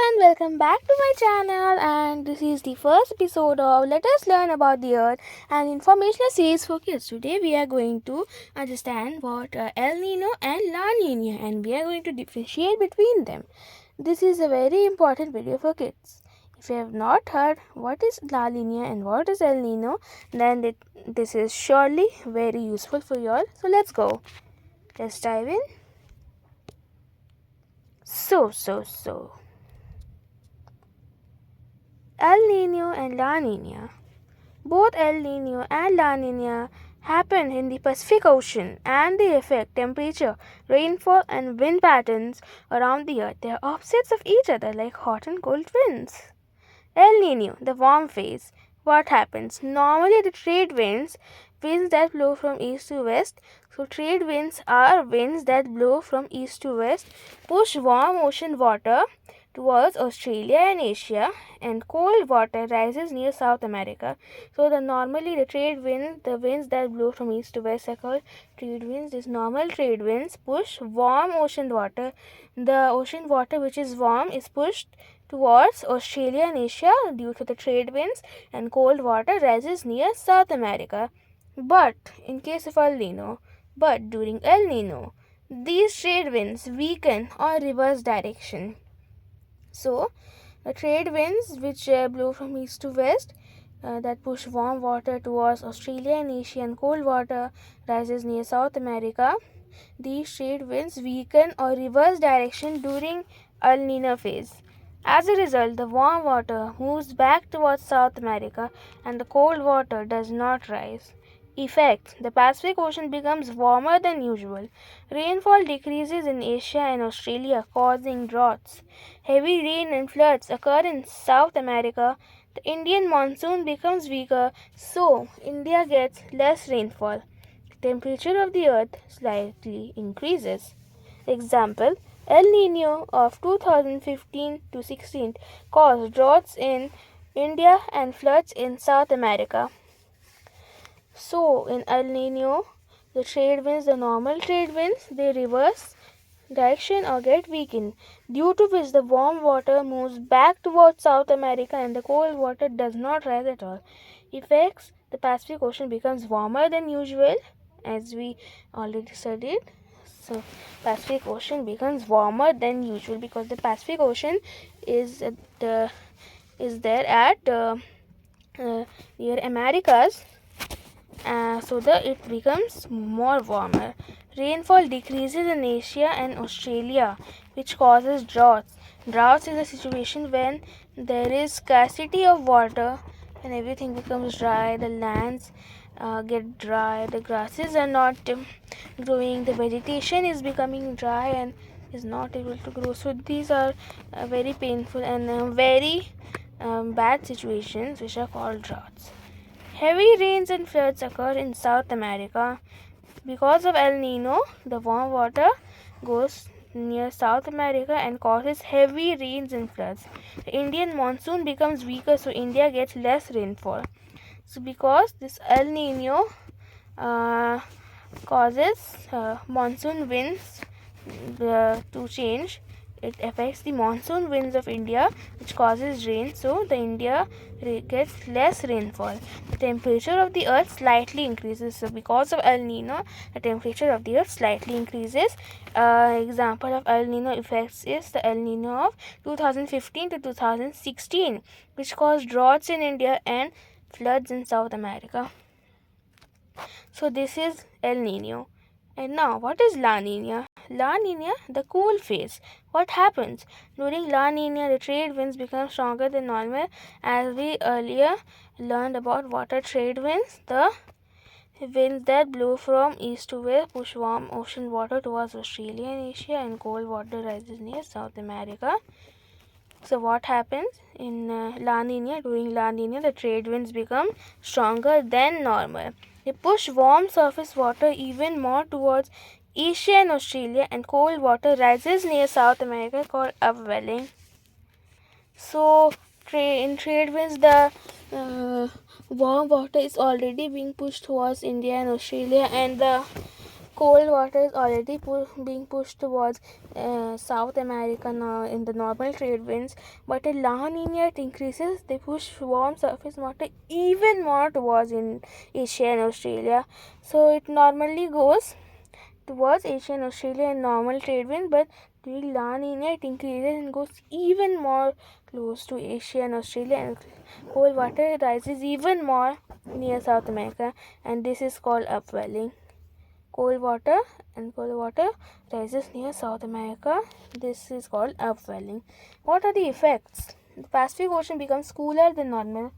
and welcome back to my channel, and this is the first episode of Let Us Learn About the Earth, an informational series for kids. Today we are going to understand what El Nino and La Nina, and we are going to differentiate between them. This is a very important video for kids. If you have not heard what is La Nina and what is El Nino, then this is surely very useful for you all. So let's go. Let's dive in. So. El Niño and La Niña. Both El Niño and La Niña happen in the Pacific Ocean and they affect temperature, rainfall, and wind patterns around the earth. They are opposites of each other like hot and cold winds. El Niño, the warm phase. What happens? Normally, the trade winds that blow from east to west. So, trade winds are winds that blow from east to west, push warm ocean water towards Australia and Asia, and cold water rises near South America. So normally the winds that blow from east to west are called trade winds. These normal trade winds push warm ocean water. The ocean water which is warm is pushed towards Australia and Asia due to the trade winds, and cold water rises near South America. But in case of during El Nino, these trade winds weaken or reverse direction. So, the trade winds which blow from east to west that push warm water towards Australia and Asia, and cold water rises near South America. These trade winds weaken or reverse direction during El Nino phase. As a result, the warm water moves back towards South America and the cold water does not rise. Effects: the Pacific Ocean becomes warmer than usual. Rainfall decreases in Asia and Australia, causing droughts. Heavy rain and floods occur in South America. The Indian monsoon becomes weaker, so India gets less rainfall. The temperature of the earth slightly increases. Example: El Nino of 2015 to 16 caused droughts in India and floods in South America. So, in El Nino, the normal trade winds, they reverse direction or get weakened, due to which the warm water moves back towards South America and the cold water does not rise at all. Effects: the Pacific Ocean becomes warmer than usual, as we already studied. So, Pacific Ocean becomes warmer than usual because the Pacific Ocean is there at near Americas. So it becomes more warmer. Rainfall decreases in Asia and Australia, which causes droughts. Droughts is a situation when there is scarcity of water and everything becomes dry. The lands get dry. The grasses are not growing. The vegetation is becoming dry and is not able to grow. So these are very painful and very bad situations, which are called droughts. Heavy rains and floods occur in South America. Because of El Nino, the warm water goes near South America and causes heavy rains and floods. The Indian monsoon becomes weaker, so India gets less rainfall. So, because this El Nino causes monsoon winds to change, it affects the monsoon winds of India, which causes rain, so the India gets less rainfall. The temperature of the earth slightly increases. So because of El Nino, the temperature of the earth slightly increases. Example of El Nino effects is the El Nino of 2015 to 2016, which caused droughts in India and floods in South America. So this is El Nino. And now, what is La Nina? La Nina, the cool phase. What happens? During La Nina, the trade winds become stronger than normal. As we earlier learned about what are trade winds, the winds that blow from east to west push warm ocean water towards Australia and Asia, and cold water rises near South America. So what happens in La Nina? During La Nina, the trade winds become stronger than normal. They push warm surface water even more towards Asia and Australia, and cold water rises near South America, called upwelling. So, in trade winds, the warm water is already being pushed towards India and Australia, and the Cold water is already being pushed towards South America now in the normal trade winds, but in La Nina it increases. They push warm surface water even more towards in Asia and Australia. So it normally goes towards Asia and Australia in normal trade winds, but during La Nina it increases and goes even more close to Asia and Australia, and cold water rises even more near South America, and this is called upwelling. Cold water rises near South America. This is called upwelling. What are the effects? The Pacific Ocean becomes cooler than normal.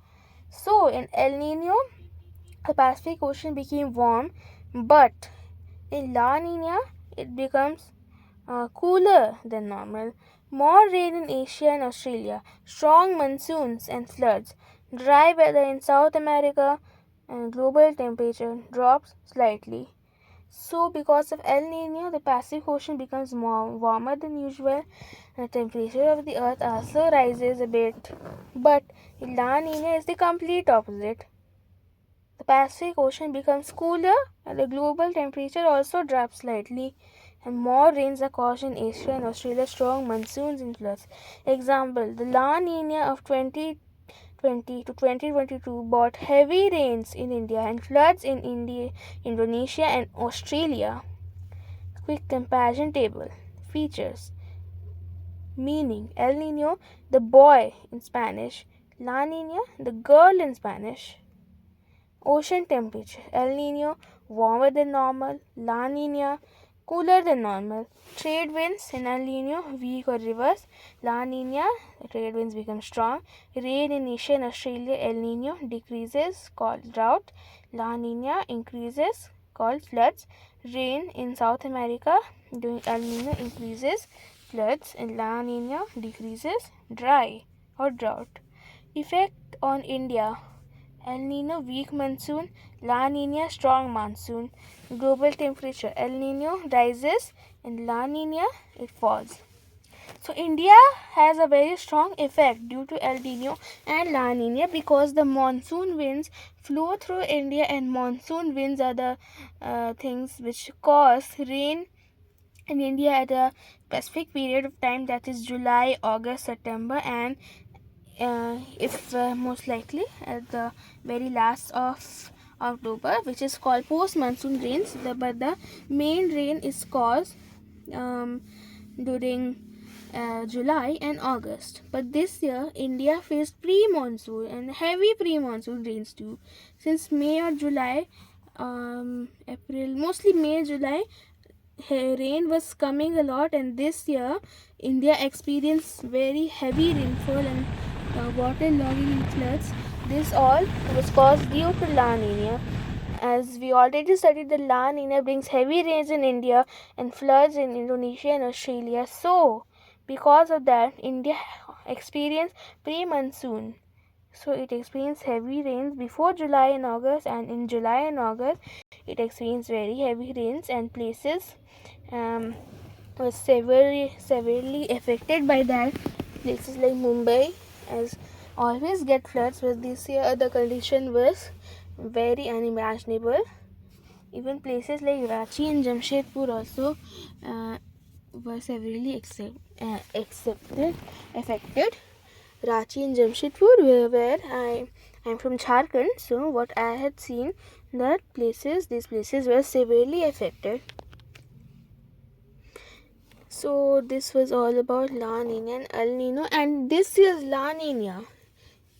So in El Nino, the Pacific Ocean became warm, but in La Nina, it becomes cooler than normal. More rain in Asia and Australia, strong monsoons and floods, dry weather in South America, and global temperature drops slightly. So, because of El Nino, the Pacific Ocean becomes more warmer than usual, and the temperature of the Earth also rises a bit. But La Nina is the complete opposite. The Pacific Ocean becomes cooler, and the global temperature also drops slightly, and more rains are caused in Asia and Australia, strong monsoons and floods. Example: the La Nina of 2020 to 2022 brought heavy rains in India and floods in Indonesia and Australia. Quick comparison table. Features: meaning El Nino, the boy in Spanish; La Nina, the girl in Spanish. Ocean temperature: El Nino warmer than normal, La Nina cooler than normal. Trade winds in El Nino weak or reverse, La Nina trade winds become strong. Rain in Asia and Australia, El Nino decreases, called drought. La Nina increases, called floods. Rain in South America during El Nino increases, floods, and La Nina decreases, dry or drought. Effect on India: El Nino weak monsoon, La Nina strong monsoon. Global temperature: El Nino rises and La Nina it falls. So India has a very strong effect due to El Nino and La Nina because the monsoon winds flow through India, and monsoon winds are the things which cause rain in India at a specific period of time, that is July, August, September, and if most likely at the very last of October, which is called post monsoon rains. But the main rain is caused during July and August. But this year, India faced pre-monsoon and heavy pre-monsoon rains too. Since May or July, April, mostly May, July, rain was coming a lot, and this year India experienced very heavy rainfall and water logging and floods. This all was caused due to La Nina. As we already studied, the La Nina brings heavy rains in India and floods in Indonesia and Australia. So, because of that, India experienced pre-monsoon. So it experienced heavy rains before July and August, and in July and August it experienced very heavy rains, and places was severely affected by that. Places like Mumbai as always get floods, but this year the condition was very unimaginable. Even places like Ranchi and Jamshedpur also were severely affected. Ranchi and Jamshedpur, where I'm from Jharkhand, so what I had seen that these places were severely affected. So this was all about La Nina and El Nino, and this year's La Nina.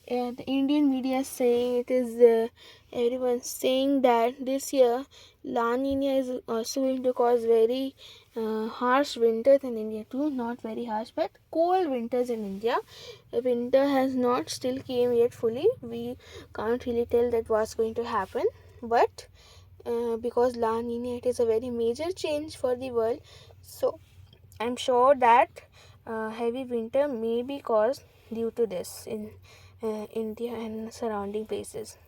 The Indian media saying it is everyone's saying that this year La Nina is also going to cause very harsh winters in India too. Not very harsh, but cold winters in India. Winter has not still came yet fully. We can't really tell that what's going to happen, but because La Nina, it is a very major change for the world. So I'm sure that heavy winter may be caused due to this in India and surrounding places.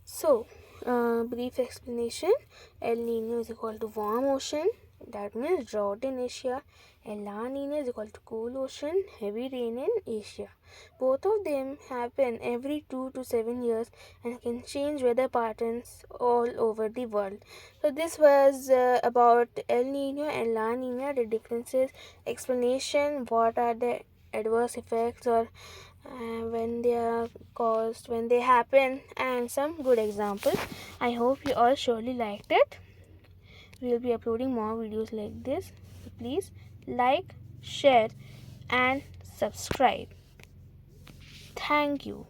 So, brief explanation: El Nino is equal to warm ocean, that means drought in Asia, and La Nina is equal to cool ocean, heavy rain in Asia. Both of them happen every 2 to 7 years and can change weather patterns all over the world. So this was about El Nino and La Nina, the differences, explanation, what are the adverse effects or when they are caused, when they happen, and some good examples. I hope you all surely liked it. We will be uploading more videos like this. So please like, share, and subscribe. Thank you.